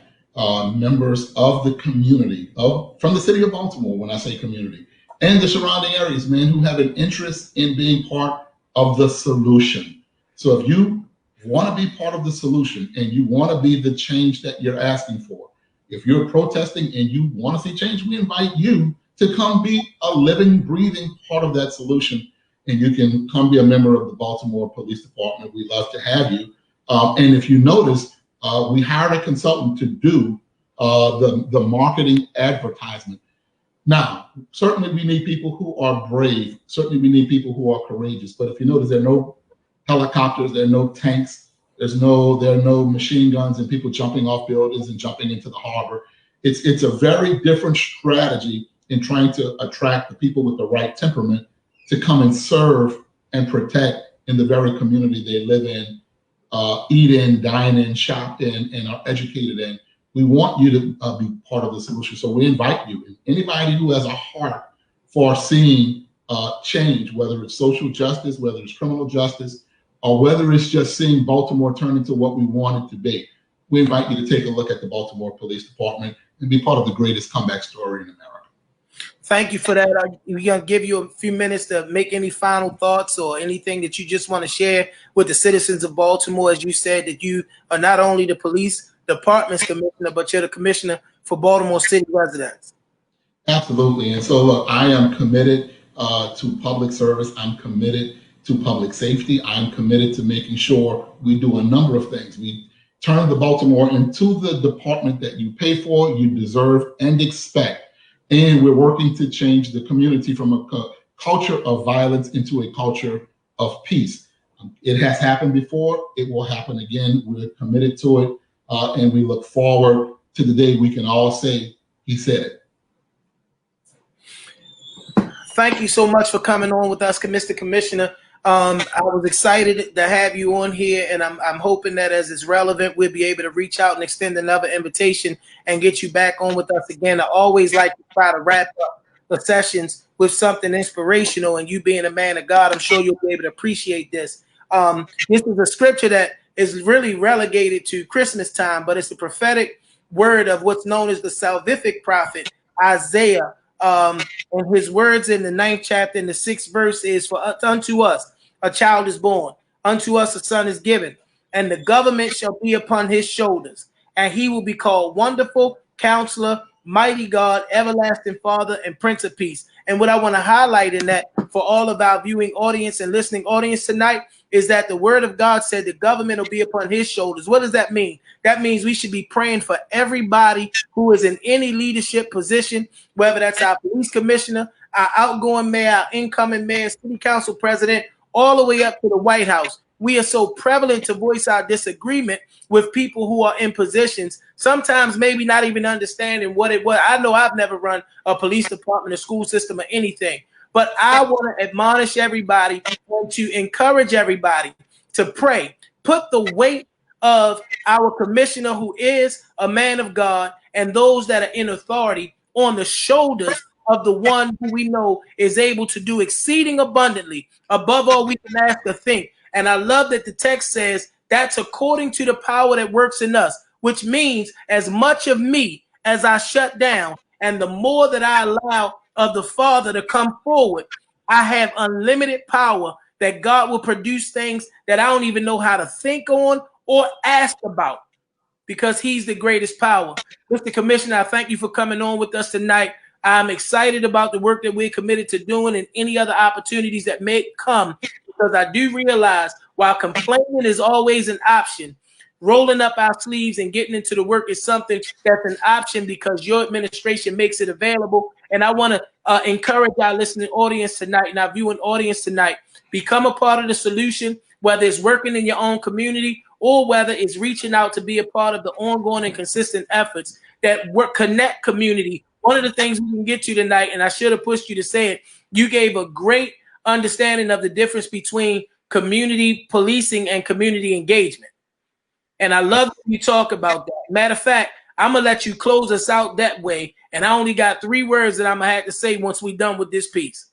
members of the community, from the city of Baltimore, when I say community, and the surrounding areas, man, who have an interest in being part of the solution. So if you want to be part of the solution and you want to be the change that you're asking for, if you're protesting and you want to see change, we invite you to come be a living, breathing part of that solution. And you can come be a member of the Baltimore Police Department. We'd love to have you. And if you notice, we hired a consultant to do the marketing advertisement. Now, certainly we need people who are brave. Certainly we need people who are courageous. But if you notice, there are no helicopters, there are no tanks, there are no machine guns and people jumping off buildings and jumping into the harbor. It's a very different strategy in trying to attract the people with the right temperament to come and serve and protect in the very community they live in, eat in, dine in, shop in, and are educated in. We want you to be part of the solution. So we invite you, anybody who has a heart for seeing change, whether it's social justice, whether it's criminal justice, or whether it's just seeing Baltimore turn into what we want it to be. We invite you to take a look at the Baltimore Police Department and be part of the greatest comeback story in America. Thank you for that. We're going to give you a few minutes to make any final thoughts or anything that you just want to share with the citizens of Baltimore. As you said, that you are not only the police department's commissioner, but you're the commissioner for Baltimore City residents. Absolutely. And so, look, I am committed to public service. I'm committed to public safety. I'm committed to making sure we do a number of things. We turn the Baltimore into the department that you pay for, you deserve, and expect. And we're working to change the community from a culture of violence into a culture of peace. It has happened before. It will happen again. We're committed to it. And we look forward to the day we can all say, he said it. Thank you so much for coming on with us, Mr. Commissioner. I was excited to have you on here, and I'm hoping that as it's relevant, we'll be able to reach out and extend another invitation and get you back on with us again. I always like to try to wrap up the sessions with something inspirational, and you being a man of God, I'm sure you'll be able to appreciate this. This is a scripture that is really relegated to Christmas time, but it's the prophetic word of what's known as the salvific prophet, Isaiah. And his words in the 9th chapter in the 6th verse is, for unto us a child is born, unto us a son is given, and the government shall be upon his shoulders, and he will be called Wonderful Counselor, Mighty God, Everlasting Father, and Prince of Peace. And what I want to highlight in that for all of our viewing audience and listening audience tonight is that the word of God said the government will be upon his shoulders. What does that mean? That means we should be praying for everybody who is in any leadership position, whether that's our police commissioner, our outgoing mayor, our incoming mayor, city council president, all the way up to the White House. We are so prevalent to voice our disagreement with people who are in positions, sometimes maybe not even understanding what it was. I know I've never run a police department, a school system, or anything, but I want to admonish everybody and to encourage everybody to pray. Put the weight of our commissioner, who is a man of God, and those that are in authority on the shoulders of the one who we know is able to do exceeding abundantly above all we can ask or think. And I love that the text says that's according to the power that works in us, which means as much of me as I shut down and the more that I allow of the Father to come forward, I have unlimited power that God will produce things that I don't even know how to think on or ask about, because he's the greatest power. Mr. Commissioner, I thank you for coming on with us tonight. I'm excited about the work that we're committed to doing and any other opportunities that may come, because I do realize while complaining is always an option, rolling up our sleeves and getting into the work is something that's an option because your administration makes it available. And I want to encourage our listening audience tonight and our viewing audience tonight, become a part of the solution, whether it's working in your own community or whether it's reaching out to be a part of the ongoing and consistent efforts that work, connect community. One of the things we can get to tonight, and I should have pushed you to say it, you gave a great understanding of the difference between community policing and community engagement. And I love that you talk about that. Matter of fact, I'm going to let you close us out that way. And I only got 3 words that I'm going to have to say once we're done with this piece.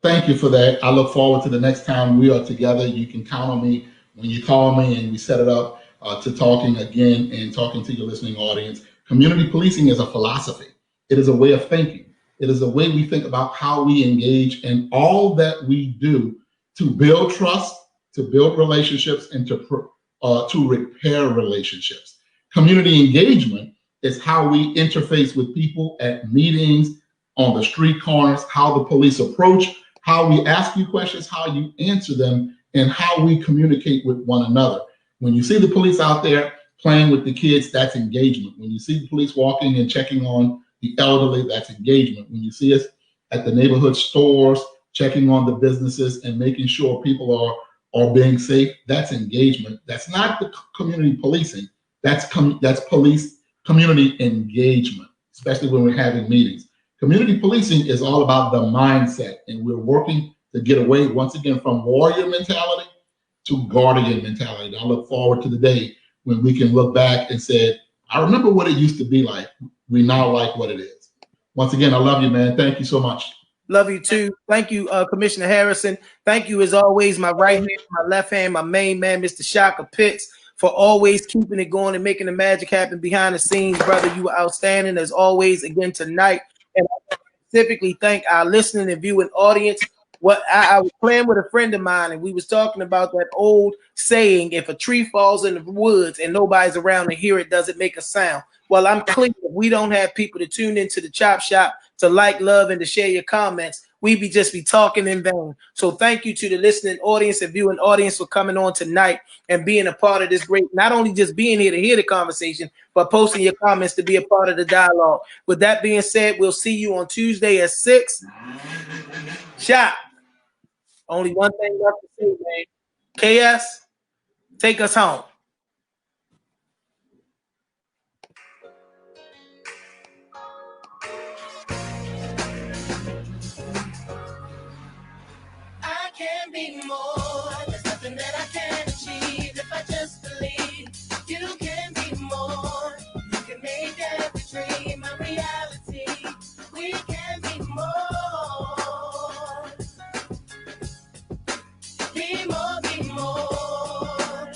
Thank you for that. I look forward to the next time we are together. You can count on me when you call me and we set it up to talking again and talking to your listening audience. Community policing is a philosophy. It is a way of thinking. It is a way we think about how we engage in all that we do to build trust, to build relationships, and to repair relationships. Community engagement is how we interface with people at meetings, on the street corners, how the police approach, how we ask you questions, how you answer them, and how we communicate with one another. When you see the police out there playing with the kids, that's engagement. When you see the police walking and checking on the elderly, that's engagement. When you see us at the neighborhood stores, checking on the businesses and making sure people are being safe, that's engagement. That's not the community policing. That's police community engagement, especially when we're having meetings. Community policing is all about the mindset, and we're working to get away once again from warrior mentality to guardian mentality. I look forward to the day when we can look back and say, I remember what it used to be like. We now like what it is. Once again, I love you, man. Thank you so much. Love you too. Thank you, Commissioner Harrison. Thank you, as always, my right hand, my left hand, my main man, Mr. Shaka Pitts, for always keeping it going and making the magic happen behind the scenes. Brother, you were outstanding as always again tonight. And I specifically thank our listening and viewing audience. What I was playing with a friend of mine, and we was talking about that old saying, if a tree falls in the woods and nobody's around to hear it, does it make a sound? Well, I'm clear if we don't have people to tune into the Chop Shop to like, love, and to share your comments, we just be talking in vain. So thank you to the listening audience and viewing audience for coming on tonight and being a part of this great, not only just being here to hear the conversation, but posting your comments to be a part of the dialogue. With that being said, we'll see you on Tuesday at 6. Shop. Only one thing left to say, man. KS, take us home. I can be more. There's nothing that I can achieve if I just believe. You can be more. You can make every dream a reality. We can be more. Be more, be more.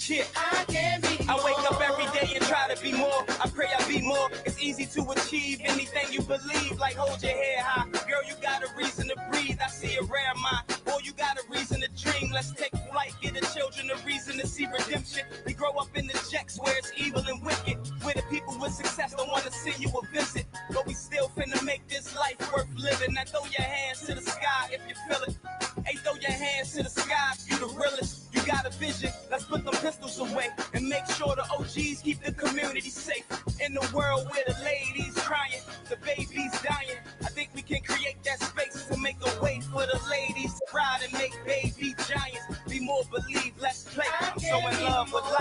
Yeah. I can be more. I wake up every day and try to be more. I pray I be more. It's easy to achieve anything you believe. Like hold your head high. Girl, you got a reason to breathe. I see a rare mind. Boy, you got a reason to dream. Let's take flight. Give the children a reason to see redemption. We grow up in the jacks where it's evil and wicked. Where the people with success don't want to send you a visit. But we still finna make this life worth living. Now throw your hands to the sky if you feel it. Hey, throw your hands to the sky if you the realest. You got a vision. Let's put them pistols away and make sure the OGs keep the community safe. In the world where the ladies crying, the babies dying, I think we can create that space to make a way for the ladies to ride and make baby giants. Be more, believe, let's play. I'm so in love with life.